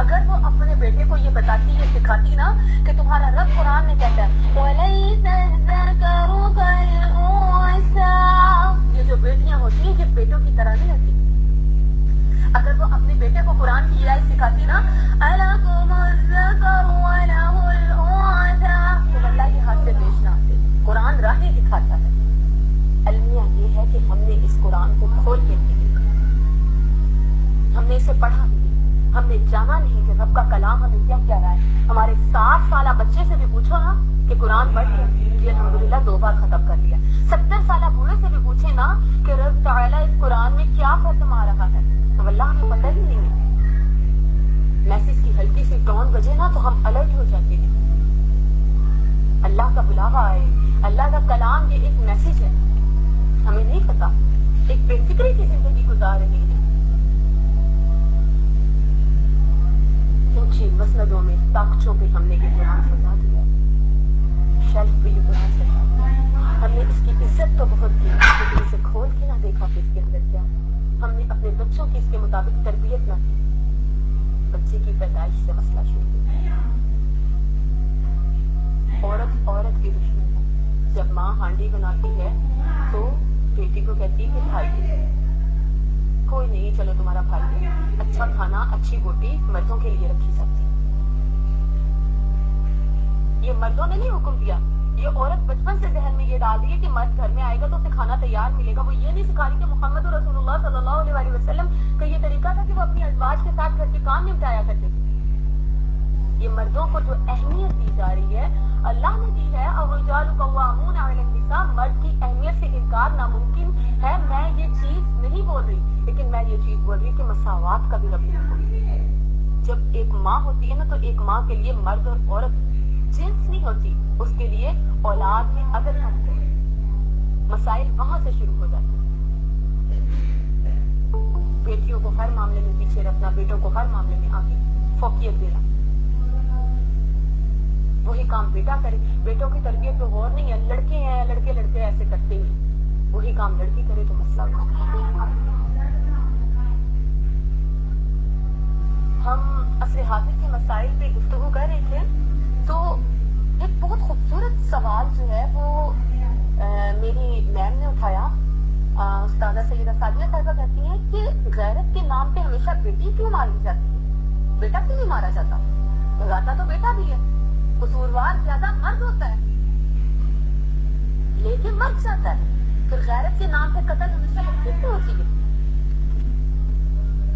اگر وہ اپنے بیٹے کو یہ بتاتی یہ سکھاتی نا کہ تمہارا رب قرآن میں کہتا ہے یہ جو بیٹیاں ہوتی ہیں یہ بیٹوں کی طرح نہیں ہوتی. اگر وہ اپنے بیٹے کو قرآن کی آیت سکھاتی نا تو اللہ یہ ہاتھ سے پیش نہ آتے. قرآن راہیں دکھاتا ہے. المیہ یہ ہے کہ ہم نے اس قرآن کو کھول کے نہیں دیکھا, ہم نے اسے پڑھا نہیں, ہم نے جانا نہیں کہ رب کا کلام ہمیں کیا کہہ رہا ہے. ہمارے 7 سالہ بچے سے بھی پوچھو نا کہ قرآن پڑھ لیا, یہ الحمدللہ 2 بار ختم کر لیا. 70 سالہ بوڑھے سے بھی پوچھے نا کہ رب تعالیٰ اس قرآن میں کیا فرما رہا ہے, تو واللہ ہمیں پتہ ہی نہیں ہے. میسج کی ہلکی سی ٹون بجے نا تو ہم الرٹ ہو جاتے ہیں. اللہ کا بلاوا ہے, اللہ کا کلام یہ ایک میسج ہے, ہمیں نہیں پتا. ایک بے فکری کی زندگی گزار رہے ہیں. اونچی مسندوں میں تاکچوں پہ ہم نے یہ قرآن سجا دیا, شیلف پہ یہ قرآن سجا دیا. ہم نے اس کی عزت تو بہت کی لیکن اسے کھول کے نہ دیکھا کہ اس کے اندر کیا. ہم نے اپنے بچوں کی اس کے مطابق تربیت نہ کی. بچے کی پیدائش سے مسئلہ شروع ہو. عورت کی دشمن ہے. جب ماں ہانڈی بناتی ہے تو بیٹی کو کہتی ہے کہ بھائی کوئی نہیں, چلو تمہارا بھائی ہے, اچھا کھانا اچھی بوٹی مردوں کے لیے رکھی سکتی. یہ مردوں نے نہیں حکم دیا, یہ عورت بچپن سے ذہن میں یہ ڈال دی ہے کہ مرد گھر میں آئے گا تو اسے کھانا تیار ملے گا. وہ یہ نہیں سکھا رہی کہ محمد رسول اللہ صلی اللہ علیہ وسلم کا یہ طریقہ تھا کہ وہ اپنی ازواج کے ساتھ گھر کے کام نپٹایا کرتے تھے. یہ مردوں کو جو اہمیت دی جا رہی ہے اللہ نے دی ہے, الرجال قوامون علی النساء, مرد کی اہمیت سے انکار ناممکن ہے. میں یہ چیز نہیں بول رہی, لیکن میں یہ چیز بول رہی کہ مساوات کا بھی رب نے حکم دیا. جب ایک ماں ہوتی ہے نا تو ایک ماں کے لیے مرد اور عورت جنس نہیں ہوتی, اس کے لیے اولاد میں عدل ہوتے ہیں. مسائل وہاں سے شروع ہو جاتے ہیں. بیٹیوں کو ہر معاملے میں پیچھے رکھنا, بیٹوں کو ہر معاملے میں آگے فوقیت دینا. وہی کام بیٹا کرے. بیٹوں کی تربیت پہ غور نہیں ہے. لڑکے ہیں, لڑکے ایسے کرتے ہیں, وہی کام لڑکی کرے تو مسئلہ ہو. ہم عصر حاضر کے مسائل پہ گفتگو کر رہے تھے تو ایک بہت خوبصورت سوال جو ہے وہ میری میم نے اٹھایا. استاذہ سیدہ سعدیہ صاحبہ کہتی ہیں کہ غیرت کے نام پہ ہمیشہ بیٹی کیوں ماری جاتی ہے, بیٹا کیوں نہیں مارا جاتا؟ بھگاتا تو بیٹا بھی ہے, قصوروار زیادہ مرد ہوتا ہے لیکن مر جاتا ہے. پھر غیرت کے نام پہ قتل ہمیشہ لڑکی کیوں ہوتی ہے؟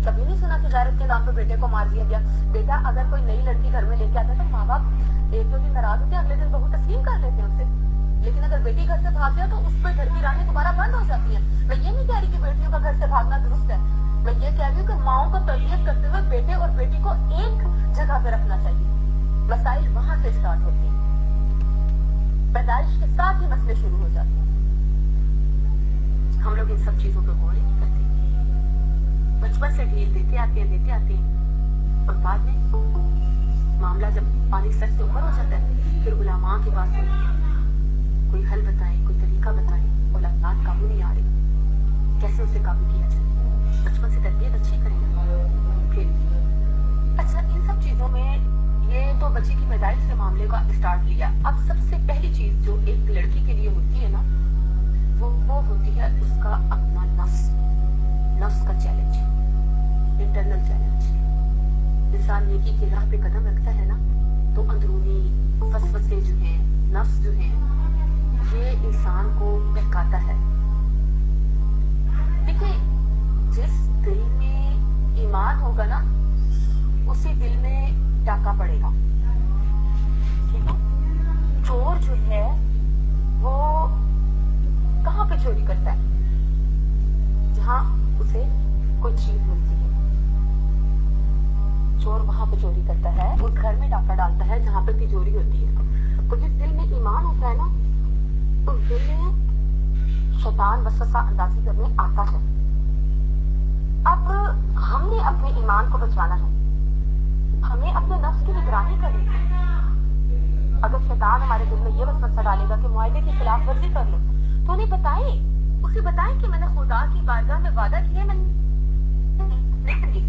کبھی نہیں سنا کہ غیرت کے نام پہ بیٹے کو مار دیا گیا. بیٹا اگر کوئی نئی لڑکی گھر میں لے کے آتا ہے تو ماں باپ 1-2 دن ناراض ہوتے ہیں, اگلے دن بہو تسلیم کر لیتے ہیں اسے. لیکن اگر بیٹی گھر سے بھاگ جائے تو اس پہ گھر کی راہیں دوبارہ بند ہو جاتی ہیں. میں یہ نہیں کہہ رہی کہ بیٹیوں کا گھر سے بھاگنا درست ہے, میں یہ کہہ رہی ہوں کہ ماؤں کو تربیت کرتے ہوئے بیٹے اور بیٹی کو ایک جگہ پہ رکھنا چاہیے. مسائل وہاں سے اسٹارٹ ہوتے ہیں, پیدائش کے ساتھ ہی مسئلے شروع ہو جاتے ہیں. ہم لوگ ان سب چیزوں پہ غور نہیں کرتے, بچپن سے ڈھیل دیتے آتے ہیں اور بعد میں معاملہ جب پانی سر سے اوپر ہو جاتا ہے پھر علماء کی بات سنتے ہیں, کوئی حل بتائیں, کوئی طریقہ بتائیں. اولاد قابو نہیں آ رہی, کیسے اسے قابو کیا جائے؟ بچپن سے تربیت اچھی کریں. پھر اچھا ان سب چیزوں میں یہ تو بچے کی پیدائش سے معاملے کا اسٹارٹ لیا. اب سب سے پہلی چیز جو ایک لڑکی کے لیے ہوتی ہے نا وہ ہوتی ہے اس کا اپنا نفس کا چیلنج, انٹرنل چیلنج. انسان نیکی کی راہ پہ قدم رکھتا ہے نا تو اندرونی وسوسے جو ہیں, نفس جو ہیں, یہ انسان کو بہکاتا ہے. دیکھیں جس دل میں ایمان ہوگا نا اسی دل میں ڈاکہ پڑے گا. ٹھیک ہے, چور جو ہے وہ کہاں پہ چوری کرتا ہے؟ جہاں اسے کوئی چیز ملتی ہے. چور وہاں پہ چوری کرتا ہے, اس گھر میں ڈاکہ ڈالتا ہے جہاں پہ تجوری ہوتی ہے. تو جس دل میں ایمان ہوتا ہے نا اس دل میں شیطان وسوسہ اندازی کرنے آتا ہے. اب ہم نے اپنے ایمان کو بچانا ہے, ہمیں اپنے نفس کی نگرانی کرنی ہے. اگر شیطان ہمارے دل میں یہ وسوسہ ڈالے گا کہ معاہدے کی خلاف ورزی کر لو تو انہیں اسے بتائیں کہ میں نے خدا کی بارگاہ میں وعدہ کیا, میں نہیں.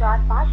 4-5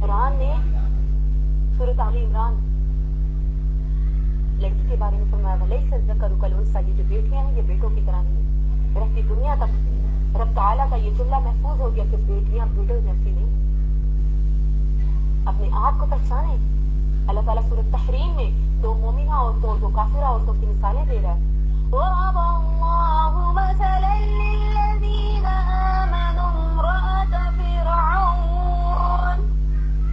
قرآن نے سورۃ آل عمران لڑکی کے بارے میں فرمایا وَلَيْسَ الذَّكَرُ كَالْأُنثَىٰ، یہ جو بیٹیاں ہیں یہ بیٹوں کی طرح نہیں ہیں. رہتی دنیا تک رب تعالیٰ کا یہ جملہ محفوظ ہو گیا کہ بیٹیاں بیٹوں جیسی نہیں. اپنے آپ کو پہچانے. اللہ تعالیٰ سورۃ تحریم میں دو مومنہ عورتوں اور دو کافرہ عورتوں کی مثالیں دے رہا ہے. وَضَرَبَ اللَّهُ مَثَلًا لِّلَّذِينَ آمَنُوا امْرَأَتَ فِرْعَوْنَ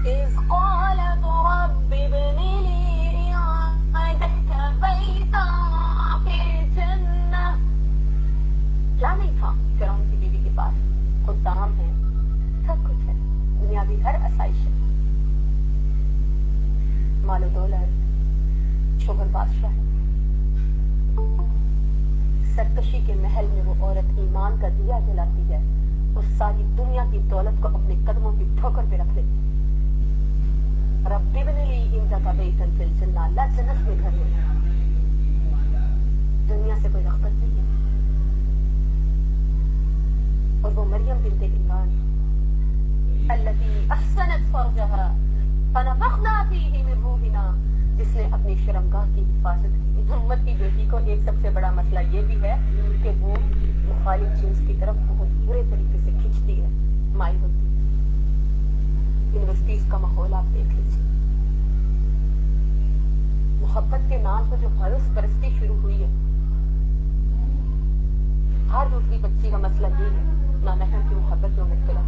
إِذْ قَالَتْ رَبِّ ابْنِ لِي عِندَكَ بَيْتًا فِي الْجَنَّةِ. کیا نہیں تھا فرعون کی بیوی کے پاس؟ خود دام ہے، سب کچھ ہے، دنیاوی ہر آسائش ہے، مال و دولت، شوہر بادشاہ ہے. سرکشی کے محل میں وہ عورت ایمان کا دیا جلاتی ہے اور ساری دنیا کی دولت کو اپنے قدموں کی ٹھوکر پہ رکھ لیتی. رب ابن لی عندک بیتا فی الجنہ، اللہ جنت میں گھر لے. دنیا سے کوئی رغبت نہیں ہے. اور وہ مریم بنت عمران التی احسنت فرجہا فنفخنا فیہ من روحنا، جس نے اپنی شرمگاہ کی حفاظت کی. امت کی بیٹی کو ایک سب سے بڑا مسئلہ یہ بھی ہے کہ وہ مخالف جنس کی طرف بہت برے طریقے سے کھینچتی ہے، مائل ہوتی ہے. یونیورسٹیز کا ماحول آپ دیکھ لیجیے. محبت کے نام پر جو ہرس پرستی شروع ہوئی ہے، ہر دوسری بچی کا مسئلہ یہ ہے نامحرم کی محبت میں مبتلا.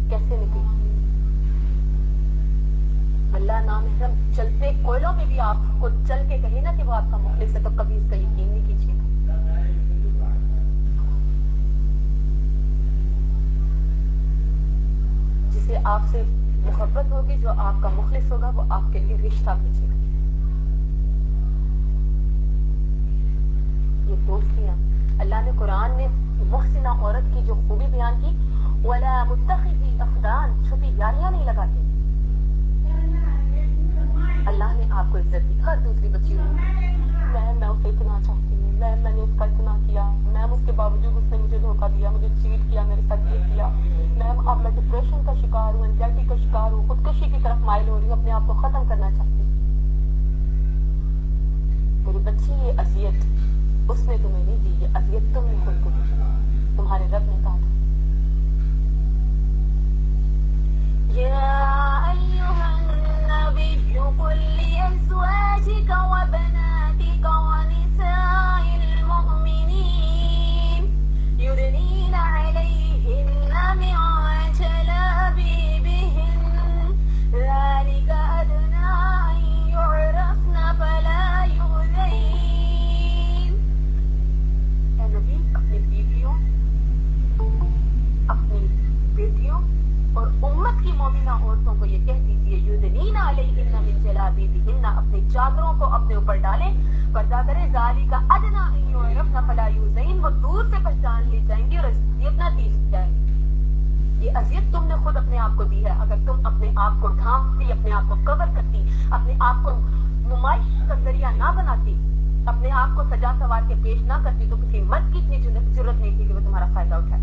کیسے نکلی؟ اللہ نامحرم چلتے کوئلوں میں بھی آپ کو چل کے کہے نا کہ وہ آپ کا مخلص ہے تو کبھی اس کا یقین نہیں کیجیے گا. جسے آپ سے محبت ہوگی، جو آپ کا مخلص ہوگا، وہ آپ کے لیے رشتہ بھیجے گا. یہ دوستیاں اللہ نے قرآن میں محسنہ عورت کی جو خوبی بیان کی، وَلَا مُتَّخِذِي أَخْدَانٍ، چھپی یاریاں نہیں لگاتی. اللہ نے آپ کو عزت دی. ہر دوسری بچی میں اسے اتنا چاہتی ہوں، میں نے اس کا اتنا کیا، میم اس کے باوجود اس نے مجھے دھوکہ دیا، مجھے چیٹ کیا، میرے ساتھ یہ کیا، میم اب میں ڈپریشن کا شکار ہوں، اینزائٹی کا شکار ہوں، خودکشی کی طرف مائل ہو رہی ہوں، اپنے آپ کو ختم کرنا چاہتی ہوں. میری بچی یہ اذیت اس نے تمہیں نہیں دی، یہ اذیت تم نے خود کو دی. تمہارے رب نے کہا تھا يا أيها النبي قل لأزواجك وبناتك ونساء المؤمنين يدنين عليهن من جلابيبهن ذلك أدنى أن يعرفن فلا يؤذين. اے نبی اپنی بیویوں، اپنی بیٹیوں اور امت کی مومنہ عورتوں کو یہ کہہ دیجیے یدنین علیہن من جلابیبہن، اپنی چادروں کو اپنے اوپر ڈالیں، پردہ کریں. ذالک ادنی ان یعرفن فلا یؤذین، وہ دور سے پہچان لی جائیں گی اور اذیت نہ دی جائے گی. یہ اذیت تم نے خود اپنے آپ کو دی ہے. اگر تم اپنے آپ کو ڈھانپتی، اپنے آپ کو کور کرتی، اپنے آپ کو نمائش کا ذریعہ نہ بناتی، اپنے آپ کو سجا سوار کے پیش نہ کرتی، تو کسی مرد کی اتنی ضرورت نہیں تھی کہ وہ تمہارا فائدہ اٹھائے.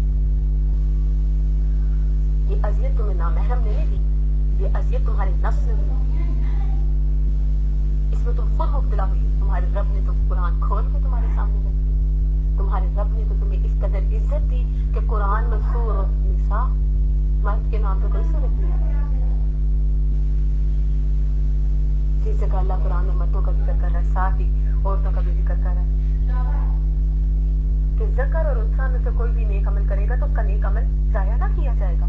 یہ اذیت تمہیں نامحرم نے نہیں دی، یہ اذیت تمہارے نفس نے دی. اس میں تم خود مبتلا ہوئی. تمہارے رب نے تو قرآن کھول کے تمہارے سامنے رکھ دی. تمہارے رب نے تو تمہیں اس قدر عزت دی کہ قرآن میں سورۃ النساء، مرد کے نام پہ کوئی سورت نہیں ہے. جس جگہ اللہ قرآن میں مردوں کا ذکر کر رہا ہے، ساتھ ہی عورتوں کا بھی ذکر کر رہا ہے کہ ذکر اور انثیٰ میں سے کوئی بھی نیک عمل کرے گا تو اس کا نیک عمل ضائع نہ کیا جائے گا.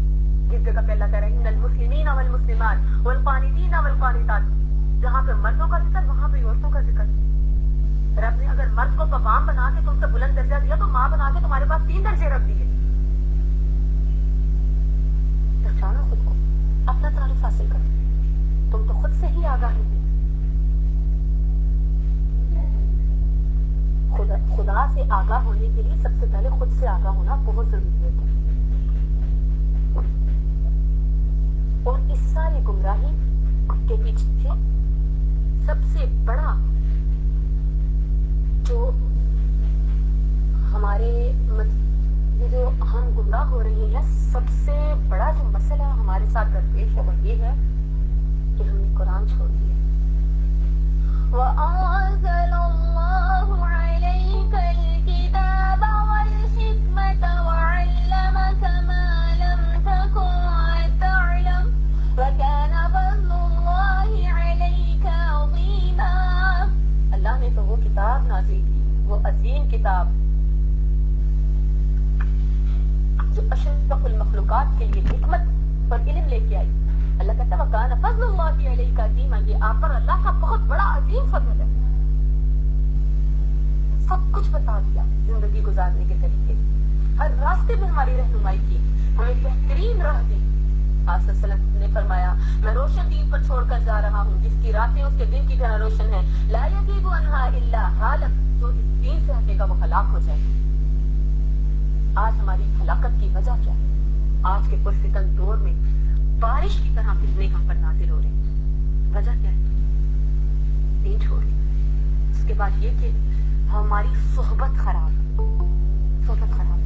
جس جگہ پہ اللہ کہہ رہا ہے ان المسلمین والمسلمات والقانتین والقانتات، جہاں پہ مردوں کا ذکر وہاں پہ عورتوں کا ذکر. رب نے اگر مرد کو قوام بنا کے تم سے بلند درجہ دیا تو ماں بنا کے تمہارے پاس 3 درجے رکھ دیے. پہچانو خود کو، اپنا تعارف حاصل کرو. تم تو خود سے ہی آگاہ نہیں. خدا سے آگاہ ہونے کے لیے سب سے پہلے خود سے آگاہ ہونا بہت ضروری ہوتا ہے. اور اس ساری گمراہی کے پیچھے سب سے بڑا جو ہمارے جو ہم گمراہ ہو رہی ہیں، سب سے بڑا جو مسئلہ ہمارے ساتھ درپیش ہے وہ یہ ہے کہ ہم نے قرآن چھوڑ دیا۔ وَأَنزَلَ اللَّهُ عَلَيْكَ الْكِتَابَ وَالْحِكْمَةَ وَعَلَّمَكَ مَا لَمْ تَكُن تَعْلَمُ وَكَانَ فَضْلُ اللَّهِ عَلَيْكَ عَظِيمًا۔ اللہ نے تو وہ کتاب نازل کی، وہ عظیم کتاب جو اشرف المخلوقات کے لیے حکمت اور علم لے کے آئی۔ اللہ کہتا ہے وَكَانَ فَضْلُ اللَّهِ عَلَيْكَ عَظِيمًا، یہ آپ پر اللہ کا بہت بڑا عظیم فضل ہے۔ سب کچھ بتا دیا، زندگی گزارنے کے طریقے، ہر راستے میں ہماری رہنمائی کی، ہمیں بہترین راہ دی۔ آپ صلی اللہ علیہ وسلم نے فرمایا میں روشن دین پر چھوڑ کر جا رہا ہوں جس کی راتیں اس کے دن کی طرح روشن ہیں، لا یزیغ عنہا الا ہالک، جو اس دین سے ہٹے گا وہ ہلاک ہو جائے گا۔ آج ہماری ہلاکت کی وجہ کیا ہے؟ آج کے پرفتن دور میں بارش کی طرح فتنے ہم پر نازل ہو رہے ہیں، وجہ کیا ہے؟ دین چھوڑ دیا۔ اس کے بعد یہ کہ ہماری صحبت خراب، صحبت خراب۔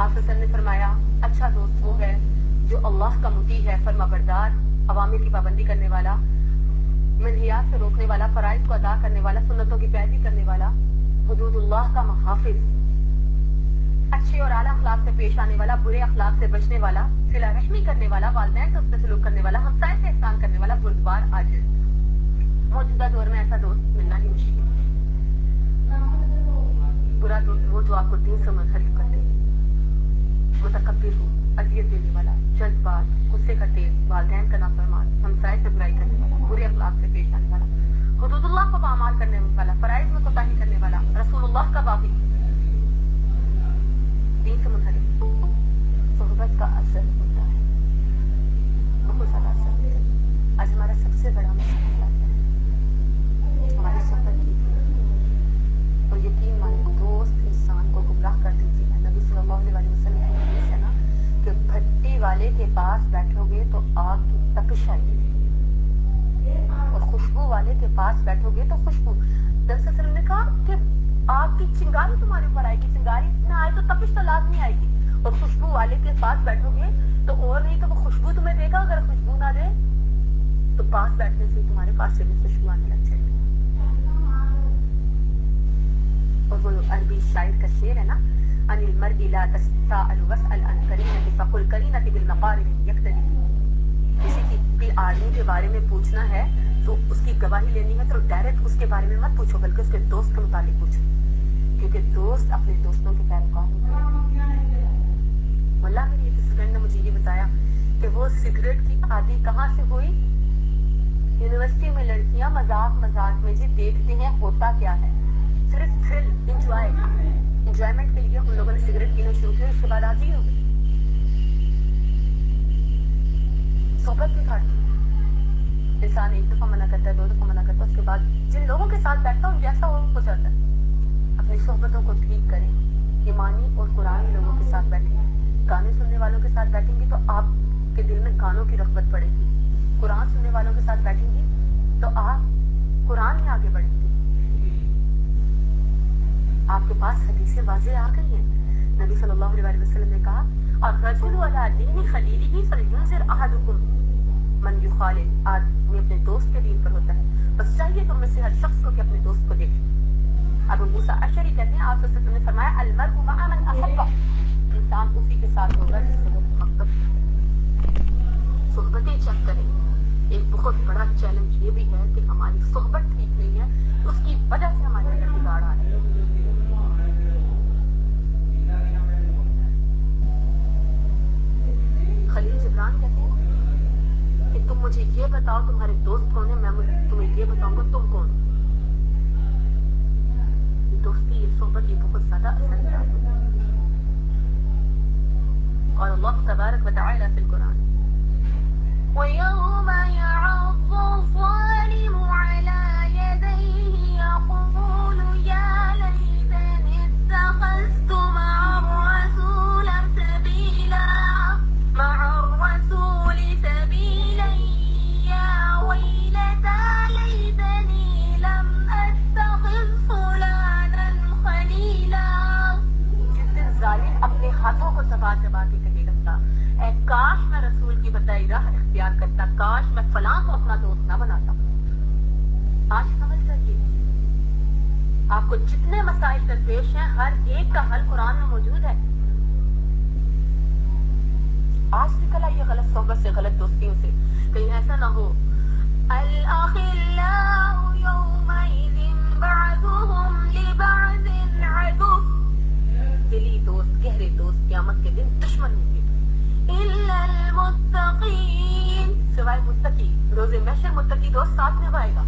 آپ وسلم نے فرمایا اچھا دوست وہ ہے جو اللہ کا مطیع ہے، فرما بردار، عوامر کی پابندی کرنے والا، منہیات سے روکنے والا، فرائض کو ادا کرنے والا، سنتوں کی پیروی کرنے والا، حدود اللہ کا محافظ، اچھے اور اعلیٰ اخلاق سے پیش آنے والا، برے اخلاق سے بچنے والا، صلہ رحمی کرنے والا، والدین سے حسن سلوک کرنے والا، ہمسائے سے احسان کرنے والا، بردبار عاجز۔ موجودہ دور میں ایسا دوست ملنا ہی مشکل ہے۔ برا دوست وہ جو آپ کو دین سے منحرف کر دے، متکبر ہو، اذیت دینے والا، جلد باز، غصے کا تیز، والدین کا نافرمان، ہمسائے سے برائی کرنے والا، برے اخلاق سے پیش آنے والا، حدود اللہ کو پامال کرنے والا، فرائض میں کوتاہی کرنے والا، رسول اللہ کا باغی، دین سے منحرف۔ صحبت کا اثر ہوتا ہے، بہت زیادہ اثر ہوتا ہے۔ آج ہمارا سب سے بڑا مسئلہ کیا ہے؟ ہماری صحبت کی، اور یقین مانو دوست انسان کو گمراہ کر دیتی ہے۔ نبی صلی اللہ علیہ وسلم کی حدیث ہے نا کہ بھٹی والے کے پاس بیٹھو گے تو آگ کی تپش آئے گی، اور خوشبو والے کے پاس بیٹھو گے تو خوشبو۔ نبی صلی اللہ علیہ وسلم نے کہا کہ آگ کی چنگاری تمہارے اوپر آئے گی، چنگاری نہ آئے تو تپش تو لازمی آئے گی، اور خوشبو والے کے پاس بیٹھو گے تو اور نہیں تو وہ خوشبو تمہیں دے گا، اگر خوشبو نہ دے تو پاس بیٹھنے سے تمہارے پاس سے بھی خوشبو آنے لگ جائے گی۔ اور وہ عربی شاعر کا شعر ہے نا، ان المرء لا تسأل واسأل عن قرینۃ فقل قرینۃ بالمقارن یقتدی، کسی کی آدمی کے بارے میں پوچھنا ہے تو اس کی گواہی لینی ہے تو ڈائریکٹ اس کے بارے میں مت پوچھو، بلکہ اس کے دوست کے متعلق پوچھو، کیونکہ دوست اپنے دوستوں کے پیروکار ہوتے ہیں۔ واللہ میری ایک فرینڈ نے مجھے یہ بتایا کہ وہ سگریٹ کی عادی کہاں سے ہوئی؟ یونیورسٹی میں لڑکیاں مذاق مذاق میں جی دیکھتے ہیں ہوتا کیا ہے، صرف تھرل، انجوائمنٹ کے لیے ان لوگوں نے سگریٹ پینا شروع کیا، اس کے بعد عادی ہو گئی۔ صحبت بھی کھاتی، انسان ایک دفعہ منع کرتا ہے، دو دفعہ منع کرتا ہے، اس کے بعد جن لوگوں کے ساتھ بیٹھتا ہوں جیسا ہو جاتا ہے۔ اپنی صحبتوں کو ٹھیک کریں، ایمانی اور قرآنی لوگوں کے ساتھ بیٹھیں، گانے سننے والوں کے ساتھ بیٹھیں گی تو آپ کے دل میں گانوں کی رغبت پڑے گی، قرآن سننے والوں کے ساتھ بیٹھیں گی تو آپ قرآن میں آگے بڑھیں گے۔ آپ کے پاس حدیثیں واضح آ گئی ہیں، نبی صلی اللہ علیہ وسلم نے کہا الرجل علی دین خلیلہ فلینظر احدکم من یخالل، آدمی اپنے دوست کے دین پر ہوتا ہے، بس چاہیے تم میں سے ہر شخص کو کہ اپنے دوست کو دیکھے۔ ابو موسیٰ اشعری کہتے ہیں آپ صلی اللہ علیہ وسلم نے فرمایا المرء مع من احب، انسان اسی کے ساتھ ہوگا جس سے وہ محبت۔ صحبتیں چیک کریں۔ ایک بہت بڑا چیلنج یہ بھی ہے کہ ہماری صحبت ٹھیک نہیں ہے، اس کی وجہ سے ہمارے اندر بگاڑ آ رہا ہے۔ خلیل جبران کہتے ہیں کہ تم مجھے یہ بتاؤ تمہارے دوست کون ہیں، میں تمہیں یہ بتاؤں گا تم کون۔ یہ دوستی، یہ صحبت، یہ بہت زیادہ اثر انداز ہوتی ہے۔ اور اللہ تبارک و تعالی فی القرآن وَيَوْمَ يَعَضُّ الظَّالِمُ عَلَى يَدَيْهِ يَقُولُ يَا لَيْتَنِي اتَّخَذْتُ مَعَ الرَّسُولِ سَبِيلًا يَا وَيْلَتَى لَيْتَنِي لَمْ أَتَّخِذْ فُلَانًا خَلِيلًا۔ جس دن ظالم اپنے ہاتھوں کو چبا چبا کے کہے گا اے کاش میں رسول کی بتائی راہ اختیار کرتا، کاش میں فلاں کو اپنا دوست نہ بناتا۔ آج سمجھ جائیے آپ کو جتنے مسائل درپیش ہیں ہر ایک کا حل قرآن میں موجود ہے۔ آج نکل آئیے غلط صحبت سے، غلط دوستیوں سے، کہیں ایسا نہ ہو الأخلاء يومئذ بعضهم لبعض عدو، دلی دوست، گہرے دوست قیامت کے دن دشمن ہوں گے۔ إلا المتقین، سوائے متقی، روز محشر متقی دوست ساتھ نبھائے گا۔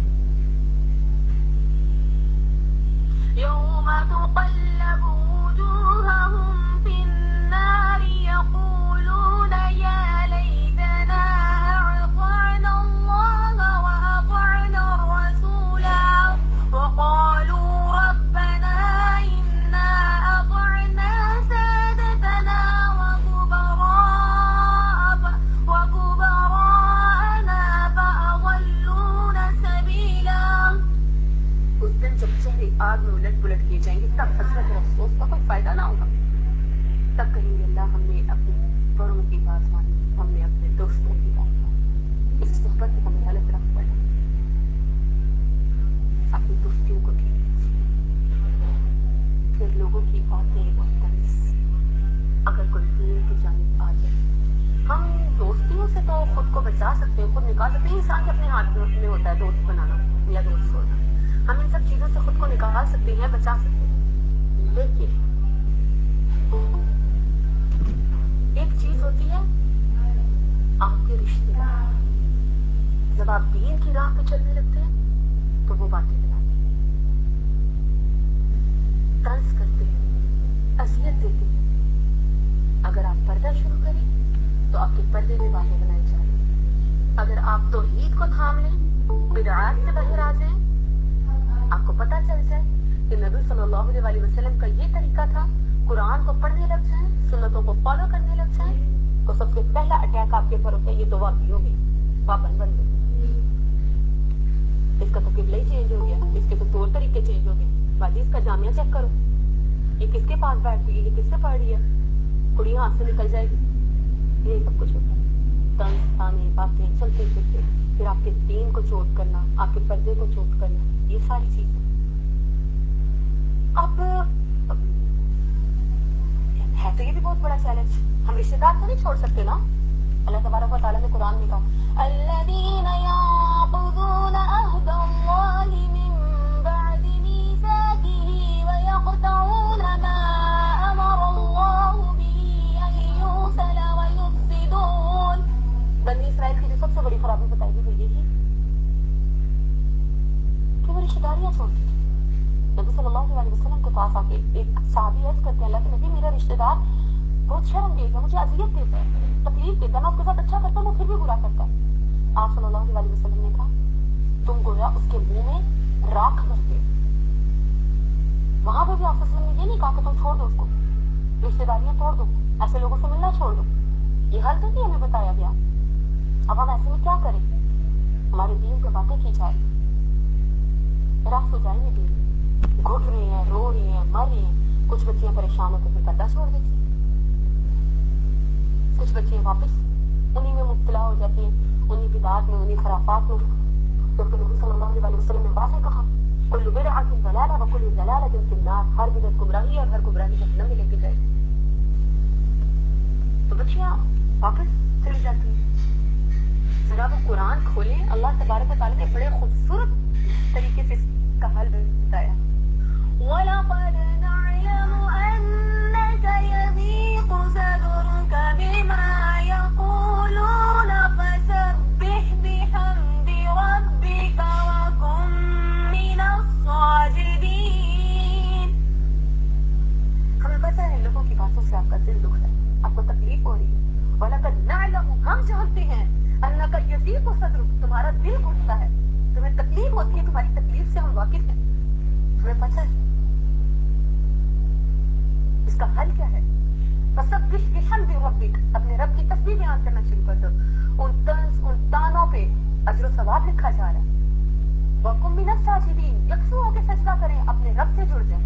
يوم تقلب وجوههم في النار يقولون يا ليتنا أطعنا الله وأطعنا الرسولا وقالوا ربنا إنا أطعنا سادتنا وكبراءنا فأضلونا سبيلا۔ اس دن جب چہرے آگ میں الٹ پلٹ کیے جائیں گے تب حسرت اور افسوس کا کوئی فائدہ نہ ہوگا۔ تب کہیں گے اللہ ہم نے اپنے بڑوں کی بات مانی، ہم نے اپنے دوستوں کی بات مانی، اس صحبت سے ہمیں غلط رکھ پڑا، اپنی دوستیوں کو ٹھیک، پھر لوگوں کی باتیں اور طنز اگر کوئی دین کی جانب آ جائے، ہم دوستیوں سے تو خود کو بچا سکتے ہیں، خود نکال سکتے ہیں، انسان کے اپنے ہاتھ میں ہوتا ہے دوست بنانا یا دوست چھوڑنا، ہم ان سب چیزوں سے خود کو نکال سکتے ہیں، بچا سکتے ہیں، لیکن ایک چیز ہوتی ہے آپ کے رشتے دار، جب آپ دین کی راہ پہ چلنے لگتے ہیں تو وہ باتیں بناتے ہیں، طنز کرتے ہیں، اذیت دیتے ہیں۔ اگر آپ پردہ شروع کریں تو آپ کے پردے میں باتیں بنائی جا رہی ہیں، اگر آپ توحید کو تھام لیں، بدعات سے باہر آ جائیں، آپ کو پتہ چل جائے کہ نبی صلی اللہ علیہ وسلم کا یہ طریقہ تھا، قرآن کو پڑھنے لگ جائیں، سنتوں کو فالو کرنے لگ جائیں، تو سب سے پہلا اٹیک آپ کے اوپر ہوتا ہے یہ تو واقعی ہو گئی، پابند بن گئی، اس کا تو قبلہ ہی چینج ہو گیا، اس کے تو طور طریقے چینج ہو گئے، باجی اس کا جامعہ چیک کرو، یہ کس کے پاس بیٹھ گئی، یہ کس سے پڑھ رہی ہے، کڑی ہاتھ سے نکل جائے گی، یہ سب کچھ ہوتا ہے۔ طنز تانے باتیں چلتے پھرتے، پھر آپ کے دین کو چوٹ کرنا، آپ کے پردے کو چوٹ کرنا، یہ ساری چیزیں۔ اب ہے تو یہ بھی بہت بڑا چیلنج، ہم رشتے دار تو نہیں چھوڑ سکتے نا۔ اللہ تبارک و تعالیٰ نے قرآن میں کہا الذین ينقضون عہد اللہ من بعد میثاقہ ویقطعون ما امر اللہ به ان یوصل ویفسدون۔ بنی اسرائیل کی جو سب سے بڑی خرابی بتائی گئی وہ یہی کہ وہ رشتے داریاں چھوڑتی تھی۔ نبی صلی اللہ علیہ وسلم کے پاس آ کے ایک صحابی عرض کرتے ہیں اللہ کے نبی میرا رشتے دار بہت شرمگیز ہے، مجھے اذیت دیتا ہے، تکلیف دیتا ہے، میں اس کے ساتھ اچھا کرتا ہوں وہ پھر بھی برا کرتا ہے۔ آپ صلی اللہ علیہ وسلم نے کہا تم گویا اس کے منہ میں راکھ بھرتے۔ وہاں پہ بھی آپ صلی اللہ علیہ وسلم نے یہ نہیں کہا کہ تم چھوڑ دو اس کو، رشتے داریاں توڑ دو، ایسے لوگوں سے ملنا چھوڑ دو، یہ حل تو نہیں ہمیں بتایا گیا۔ اب ہم ایسے میں کیا کریں، ہمارے دین پہ باتیں کی جا رہی، رقص ہو جائیں گے دین، گھٹ رہے ہیں، رو رہے ہیں، مر رہے ہیں، کچھ بچیاں پریشان ہو کے پھر پردہ چھوڑ دیتی، کچھ بچیاں واپس انہی میں مبتلا ہو جاتی ہیں، انہی بدعات میں، انہی خرافات میں۔ جبکہ نبی صلی اللہ علیہ وسلم نے واضح کہا کل بدعۃ ضلالہ وکل ضلالۃ فی النار، ہر بدعت گمراہی ہے اور ہر گمراہی جہنم میں لے کے جائے گی۔ تو بچیاں واپس چلی جاتی ہیں۔ ذرا وہ قرآن کھولیں، اللہ تبارک و تعالیٰ نے بڑے خوبصورت طریقے سے اس کا حل بتایا۔ وَلَقَدْ نَعْلَمُ أَنَّكَ يَضِيقُ صَدْرُكَ بِمَا يَقُولُونَ فَسَبِّحْ بِحَمْدِ رَبِّكَ وَكُن مِّنَ الصَّاجِدِينَ۔ ہمیں پتہ ہے لوگوں کی باتوں سے آپ کا دل دکھ رہا ہے، آپ کو تکلیف ہو رہی ہے۔ وَلَقَدْ نَعْلَمُ، ہم جانتے ہیں، أَنَّكَ يَضِيقُ صَدْرُكَ، تمہارا دل گھٹتا ہے، تمہیں تکلیف ہوتی ہے، تمہاری تکلیف سے ہم واقف ہیں، تمہیں پتہ ہے۔ اس کا حل کیا ہے؟ فَسَبِّحْ بِحَمْدِ رَبِّكَ، اپنے رب کی تسبیح بیان کرنا شروع کر دو، ان طنز ان تانوں پہ اجر و ثواب لکھا جا رہا ہے۔ وَقُم مِّنَ السَّاجِدِينَ، یکسو ہو کے سجدہ کریں، اپنے رب سے جڑ جائیں۔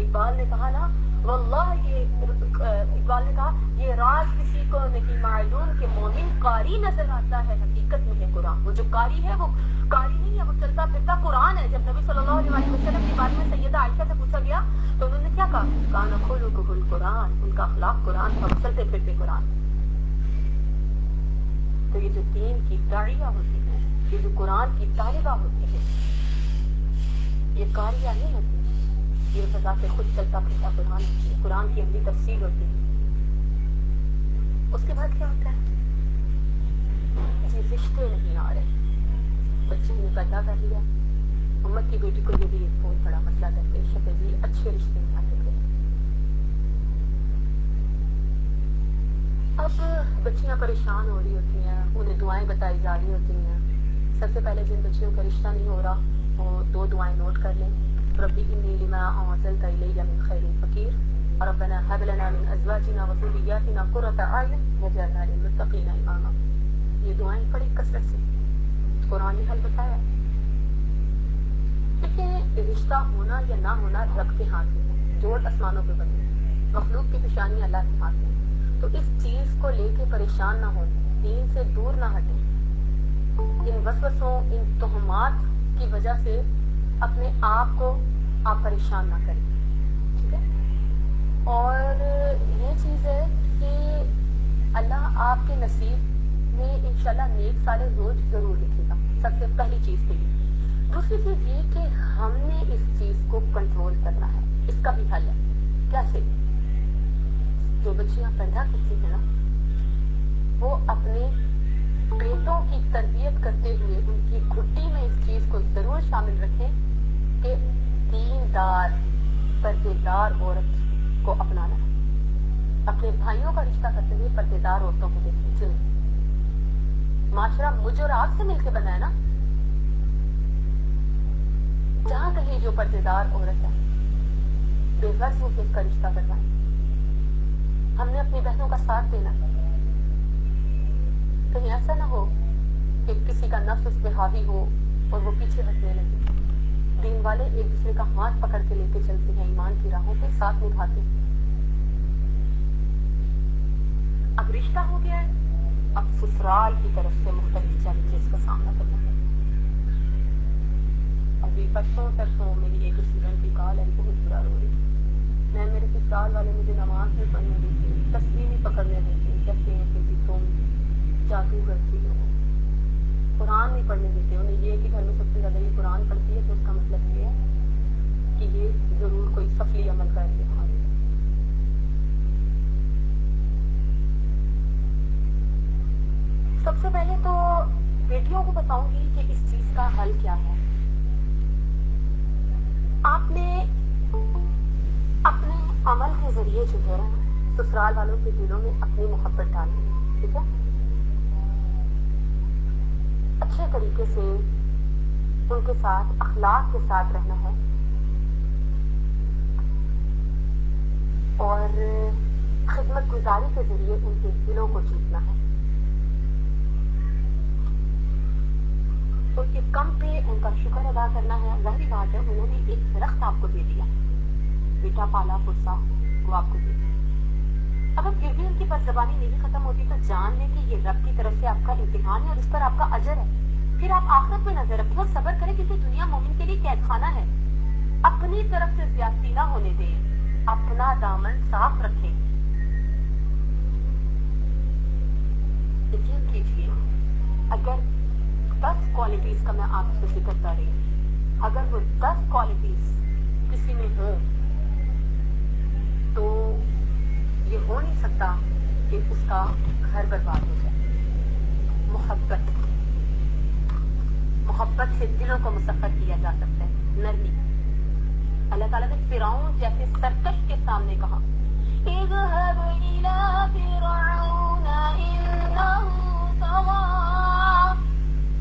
اقبال نے کہا نا واللہ اقبال نے کہا یہ راز کسی کو نہیں معلوم کہ مومن قاری نظر آتا ہے حقیقت میں ہے قرآن. وہ جو قاری ہے وہ قاری نہیں ہے, وہ چلتا پھرتا قرآن ہے. جب نبی صلی اللہ علیہ وسلم کے بارے میں سیدہ عائشہ سے پوچھا گیا تو انہوں نے کیا کہا, کان خلقہ القرآن, ان کا اخلاق قرآن تھا, وہ چلتے پھرتے قرآن. تو یہ جو دین کی داعیہ ہوتی ہے, یہ جو قرآن کی طالبہ ہوتی ہے, یہ قاریہ نہیں ہوتی, یہ بذات خود چلتا پھرتا قرآن ہوتی ہے, قرآن کی عملی تفسیر ہوتی ہے. اس کے بعد کیا ہوتا ہے جی رشتے نہیں آ رہے, بچے نے پیدا کر لیا, امت کی بیٹی کو یہ بھی ایک بہت بڑا مسئلہ درپیش ہے کہ جی اچھے رشتے نہیں آتے تھے. اب بچیاں پریشان ہو رہی ہوتی ہیں, انہیں دعائیں بتائی جا رہی ہوتی ہیں. سب سے پہلے جن بچیوں کا رشتہ نہیں ہو رہا وہ 2 دعائیں نوٹ کر لیں. ربی انی لما انزلت الی من خیر فقیر, ربنا هب لنا من ازواجنا وذریاتنا قرۃ اعین واجعلنا للمتقین اماما. یہ دعائیں پڑھی کثرت سے, قرآن نے حل بتایا. دیکھیں رشتہ ہونا یا نہ ہونا رب کے ہاتھ میں ہے, جوڑ آسمانوں پہ بنے, مخلوق کی پیشانی اللہ کے ہاتھ میں. تو اس چیز کو لے کے پریشان نہ ہو, دین سے دور نہ ہٹیں, ان وسوسوں ان تہمات کی وجہ سے اپنے آپ کو آپ پریشان نہ کریں. ٹھیک ہے, اور یہ چیز ہے کہ اللہ آپ کے نصیب میں انشاءاللہ نیک سارے روز ضرور لکھے گا, سب سے پہلی چیز تو یہ. دوسری چیز یہ کہ ہم نے اس چیز کو کنٹرول کرنا ہے, اس کا بھی حل ہے. کیسے؟ جو بچیاں پیدا کرتی ہیں نا, وہ اپنے بیٹوں کی تربیت کرتے ہوئے ان کی گھٹی میں اس چیز کو ضرور شامل رکھیں کہ دیندار پردےدار عورت کو اپنانا ہے. اپنے بھائیوں کا رشتہ کرتے ہوئے پردےدار عورتوں کو دیکھیں, چنیں. معاشرہ مجھ اور آپ سے مل کے بنا ہے نا, جہاں کہیں جو پردےدار عورت ہے بے غرض ہو کے اس کا رشتہ کروائیں. ہم نے اپنی بہنوں کا ساتھ دینا, کہیں ایسا نہ ہو کہ کسی کا نفس اس پہ حاوی ہو اور وہ پیچھے ہٹنے لگے. دین والے ایک دوسرے کا ہاتھ پکڑ کے لے کے چلتے ہیں, ایمان کی راہوں پہ ساتھ نبھاتے ہیں. اب رشتہ ہو گیا ہے, اب سسرال کی طرف سے مختلف چیلنجز کا سامنا کرنا ہے. ابھی پرسوں میری ایک اسٹوڈنٹ کی کال ہے, بہت برا رو رہی. میں میرے سسرال والے مجھے نماز نہیں پڑھنے دیتی, تسبیح نہیں پکڑنے دیتی, کہتے ہیں کہ تم جادو کرتی ہو, قرآن نہیں پڑھنے دیتے. انہیں یہ کہ گھر میں سب سے زیادہ یہ قرآن پڑھتی ہے تو اس کا مطلب یہ ہے کہ یہ ضرور کوئی سفلی عمل کر کے ہمارے. سب سے پہلے تو بیٹیوں کو بتاؤں گی کہ اس چیز کا حل کیا ہے. آپ نے اپنے عمل کے ذریعے جو ہے سسرال والوں کے دلوں میں اپنی محبت ڈالنی ہے. ٹھیک ہے, اچھے طریقے سے ان کے ساتھ اخلاق کے ساتھ رہنا ہے, اور خدمت گزاری کے ذریعے ان کے دلوں کو جیتنا ہے. ان کے کم پہ ان کا شکر ادا کرنا ہے. ظاہری بات ہے انہوں نے ایک درخت آپ کو دے دیا, بیٹا پالا پوسا وہ آپ کو دے دیا. اگر پھر بھی ان کی بدزبانی نہیں ختم ہوتی تو جان لیں کہ یہ رب کی طرف سے آپ کا امتحان ہے اور اس پر آپ کا اجر ہے. پھر آپ آخرت میں نظر رکھیں اور صبر کریں, کیونکہ دنیا مومن کے لیے قید خانہ ہے. اپنی طرف سے زیادتی نہ ہونے دیں, اپنا دامن صاف رکھیں. یقین کیجیے اگر 10 کوالٹیز کا میں آپ سے ذکر کر رہی ہوں, اگر وہ 10 کوالٹیز کسی میں ہوں تو یہ ہو نہیں سکتا کہ اس کا گھر برباد ہو جائے. محبت سے دلوں کو مسخر کیا جا سکتا ہے. نرمی, اللہ تعالیٰ نے فرعون جیسے سرکش کے سامنے کہا اذهب الى فرعون انه طغى,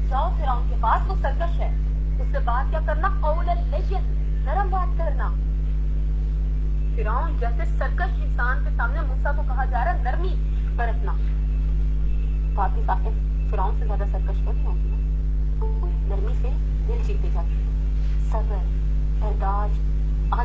جاؤ فرعون کے پاس, وہ سرکش ہے. اس سے بات کیا کرنا, قولا لین, نرم بات کرنا. فرعون جیسے سرکش انسان کے سامنے موسیٰ کو کہا جا رہا ہے نرمی برتنا. بات کی ساتھ فرعون سے زیادہ سرکش تو نہیں ہوتی ہے. نرمی سے دل جیتے جاتے ہیں, صبر, برداشت,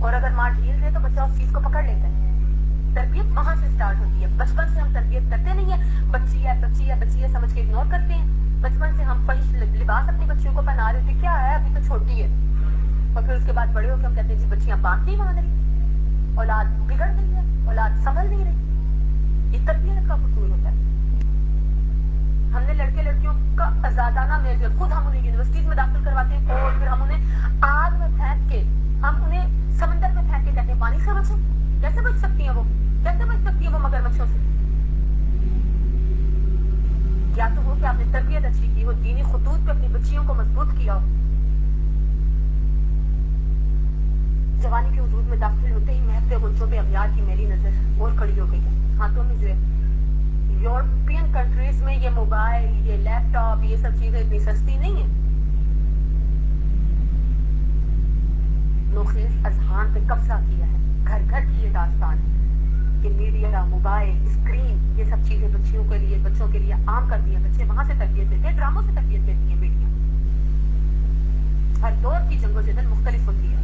اور اگر ماں ڈھیل دے تو بچہ اس چیز کو پکڑ لیتا ہے. تربیت وہاں سے سٹارٹ ہوتی ہے. بچپن سے ہم تربیت کرتے نہیں ہیں, بچی ہے سمجھ کے اگنور کرتے ہیں. بچپن سے ہم فحش لباس اپنی بچیوں کو پہنا رہے ہوتے, کیا ہے ابھی تو چھوٹی ہے, اور پھر اس کے بعد بڑے ہو کے ہم کہتے ہیں جی بچیاں بات نہیں مان رہی, اولاد بگڑ گئی ہے, اولاد سنبھل نہیں رہی. یہ تربیت کا قصور ہوتا ہے. ہم نے لڑکے لڑکیوں کا آزادانہ میل جول, خود ہم انہیں یونیورسٹیز میں داخل کرواتے ہیں, اور پھر ہم انہیں آگ میں پھینک کے, ہم انہیں سمندر میں پھینک کے کہتے ہیں پانی سے بچیں. کیسے بچ سکتی ہیں وہ, کیسے بچ سکتی ہیں وہ مگرمچھوں سے؟ یا تو ہو کہ آپ نے تربیت اچھی کی ہو, دینی خطوط پہ اپنی بچیوں کو مضبوط کیا ہو. جوانی کے وجود میں داخل ہوتے ہی مہکتے غنچوں پہ اغیار کی میری نظر اور کھڑی ہو گئی ہے. ہاتھوں میں جو ہے یورپین کنٹریز میں یہ موبائل, یہ لیپ ٹاپ, یہ سب چیزیں اتنی سستی نہیں ہیں. نوخیز اذہان پہ قبضہ کیا ہے. گھر گھر کی یہ داستان ہے کہ میڈیا, موبائل, اسکرین, یہ سب چیزیں بچوں کے لیے عام کر دی ہیں. بچے وہاں سے تربیت لیتے ہیں, ڈراموں سے تربیت لیتی ہیں بیٹیاں. ہر دور کی جنگ و جدل مختلف ہوتی ہے.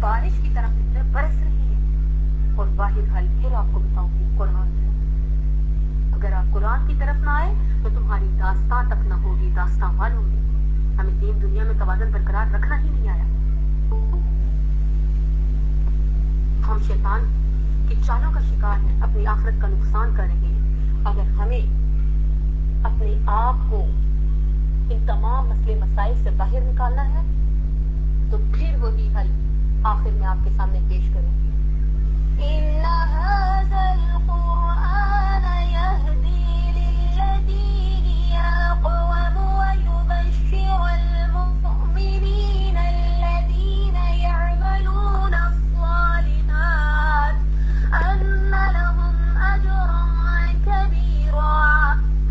بارش کی طرح فتنے برس رہی ہیں, اور واحد حل پھر آپ کو بتاؤں گی قرآن ہے. اگر آپ قرآن کی طرف نہ آئے تو تمہاری داستان تک نہ ہوگی, داستان والوں گی. ہمیں دین دنیا میں توازن برقرار رکھنا ہی نہیں آیا. ہم شیطان کی چالوں کا شکار ہیں, اپنی آخرت کا نقصان کر رہے ہیں. اگر ہمیں اپنے آپ کو ان تمام مسئلے مسائل سے باہر نکالنا ہے تو پھر وہی حل آخر میں آپ کے سامنے پیش کریں گے. إِنَّ هَذَا الْقُرْآنَ يَهْدِي لِلَّتِي هِيَ أَقْوَمُ وَيُبَشِّرُ الْمُؤْمِنِينَ الَّذِينَ يَعْمَلُونَ الصَّالِحَاتِ أَنَّ لَهُمْ أَجْرًا كَبِيرًا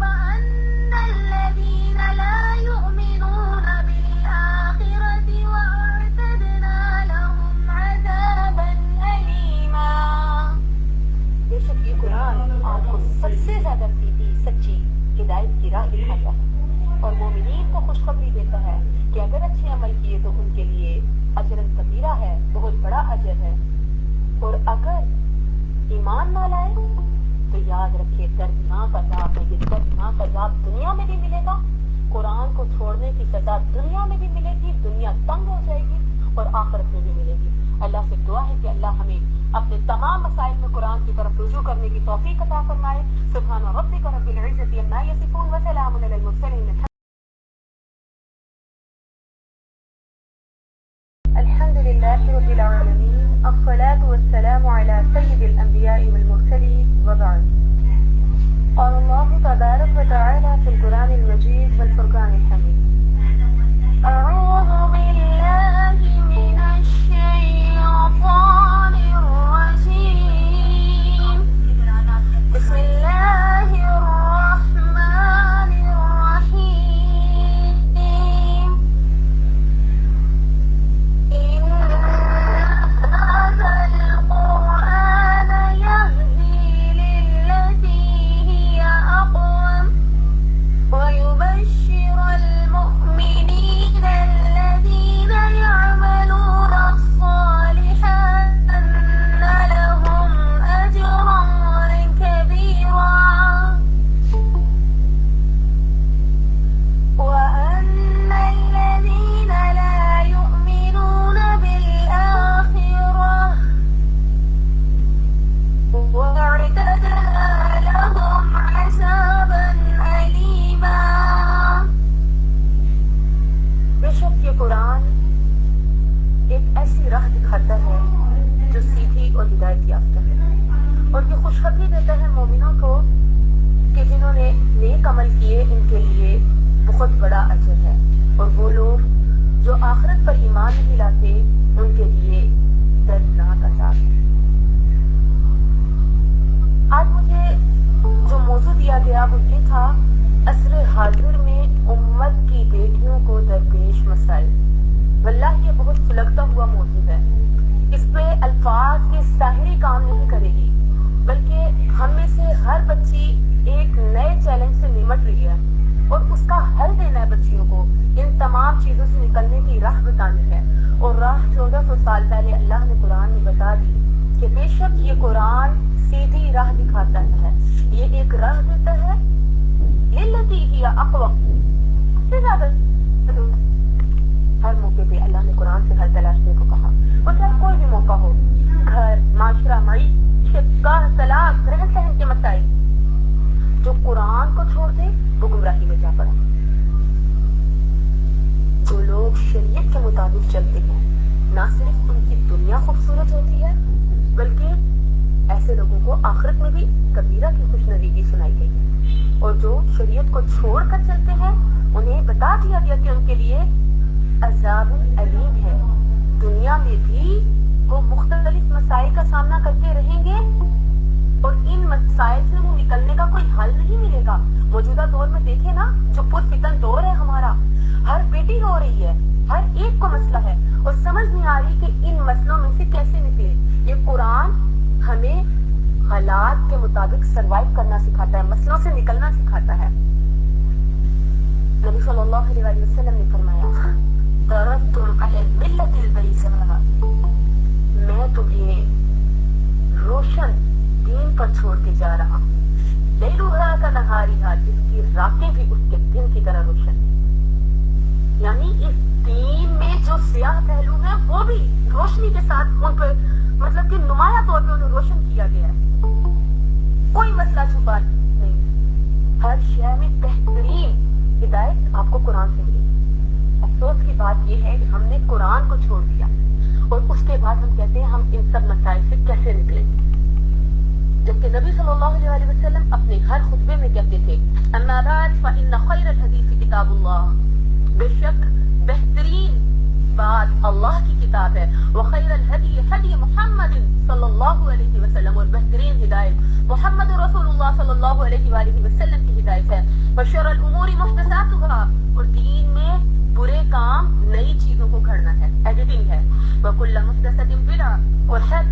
وَأَنَّ الَّذِينَ لَا يُؤْمِنُونَ بِالْآخِرَةِ وَأَعْتَدْنَا لَهُمْ عَذَابًا أَلِيمًا. بے شک یہ قرآن آپ کو سب سے زیادہ سیدھی سچی ہدایت کی راہ دکھاتا ہے, اور مومنین کو خوشخبری دیتا ہے کہ اگر اچھے عمل کیے تو ان کے لیے اجر کبیرہ ہے, بہت بڑا اجر ہے, اور اگر ایمان نہ لائے تو یاد رکھیے دردناک عذاب ہے. یہ دردناک عذاب دنیا میں بھی ملے گا, قرآن کو چھوڑنے کی سزا دنیا میں بھی ملے گی, دنیا تنگ ہو جائے گی, اور آخرت میں بھی ملے گی. اللہ سے دعا ہے کہ اللہ ہمیں اپنے تمام مسائل میں قرآن کی طرف رجوع کرنے کی توفیق عطا فرمائے. سبحان ربک رب العزة عما یصفون وسلام علی المرسلین. الحمد للہ رب العالمین, الصلاة والسلام علی سید الانبیاء والمرسلین, وبعد. قال اللہ تبارک وتعالی فی القرآن المجید والفرقان الحمید. أعوذ بالله من الشيطان الرجيم. بسم الله الرحمن الرحيم. إن هذا القرآن يهدي للتي هي أقوم ويبشر المؤمنين الذين يعملون الصالحات أن لهم أجرا كبيرا وأن الذين لا يؤمنون بالآخرة وأعتدنا لهم عذابا أليما. بے شک یہ قرآن ایک ایسی راہ دکھاتا ہے جو سیدھی اور ہدایت یافتہ ہے, اور یہ خوشخبری دیتا ہے مومنوں کو کہ جنہوں نے نیک عمل کیے ان کے لیے بہت بڑا اجر ہے, اور وہ لوگ جو آخرت پر ایمان نہیں لاتے ان کے لیے دردناک عذاب ہے. آج مجھے جو موضوع دیا گیا وہ یہ تھا عصر حاضر میں امت کی بیٹیوں کو درپیش مسائل. واللہ یہ بہت سلگتا ہوا موضوع ہے. اس پہ الفاظ کی ساحری کام نہیں کرے گی, بلکہ ہم میں سے ہر بچی ایک نئے چیلنج سے نمٹ رہی ہے, اور اس کا حل دینا ہے بچیوں کو ان تمام چیزوں سے نکلنے کی راہ بتانی ہے، اور راہ 1400 سال پہلے اللہ نے قرآن میں بتا دی کہ بے شک یہ قرآن سیدھی راہ دکھاتا ہے، یہ ایک راہ دیتا ہے للتی ہی اقوم، سے زیادہ ہر موقع پہ اللہ نے قرآن سے حل تلاشنے کو کہا، وہ چاہے کوئی بھی موقع ہو، گھر، معاشرہ، معیشت، کار، طلاق، رہن سہن کے مسائل، جو قرآن کو چھوڑ دے وہ گمراہی میں جا پڑا۔ جو لوگ شریعت کے مطابق چلتے ہیں نہ صرف ان کی دنیا خوبصورت ہوتی ہے بلکہ ایسے لوگوں کو آخرت میں بھی کبیرہ کی خوشنویدی سنائی گئی ہے، اور جو شریعت کو چھوڑ کر چلتے ہیں انہیں بتا دیا گیا کہ ان کے لیے عذاب علیم ہے، دنیا میں بھی وہ مختلف مسائل کا سامنا کرتے رہیں گے اور ان مسائل سے انہیں نکلنے کا کوئی حل نہیں ملے گا۔ موجودہ دور میں دیکھیں نا، جو پرفتن دور ہے ہمارا، ہر بیٹی رو رہی ہے، ہر ایک کو مسئلہ ہے اور سمجھ نہیں آ رہی کہ ان مسئلوں میں سے کیسے نکلے۔ یہ قرآن ہمیں حالات کے مطابق سروائیو کرنا سکھاتا ہے، مسئلوں سے نکلنا سکھاتا ہے۔ نبی صلی اللہ علیہ وسلم نے فرمایا ترکتم علی الملۃ البیضاء، میں تمہیں روشن دین پر چھوڑ کے جا رہا ہوں، لیلھا کنہارھا، جس کی راتیں بھی اس کے دن کی طرح روشن، یعنی اس دین میں جو سیاہ پہلو ہیں وہ بھی روشنی کے ساتھ ان پہ مطلب کہ نمایاں طور پہ انہیں روشن کیا گیا ہے، کوئی مسئلہ چھپا نہیں، ہر شے میں بہترین ہدایت آپ کو قرآن سے ملی۔ افسوس کی بات یہ ہے کہ ہم نے قرآن کو چھوڑ دیا اور اس کے بعد ہم کہتے ہیں ہم ان سب مسائل سے کیسے نکلیں، جبکہ نبی صلی اللہ علیہ وسلم اپنے ہر خطبے میں کہتے تھے اما بعد فإن خیر الحدیث کتاب اللہ، بے شک بہترین بات اللہ کی کتاب ہے، وخیر الہدی ہدی محمد صلی اللہ علیہ وسلم، اور بہترین ہدایت محمد رسول اللہ صلی اللہ علیہ وآلہ وسلم کی ہدایت ہے، وشر الامور محدثاتها، اور دین میں برے کام نئی چیزوں کو گھڑنا ہے، ایڈیٹنگ ہے، وکل محدثۃ بدعہ، اور ہر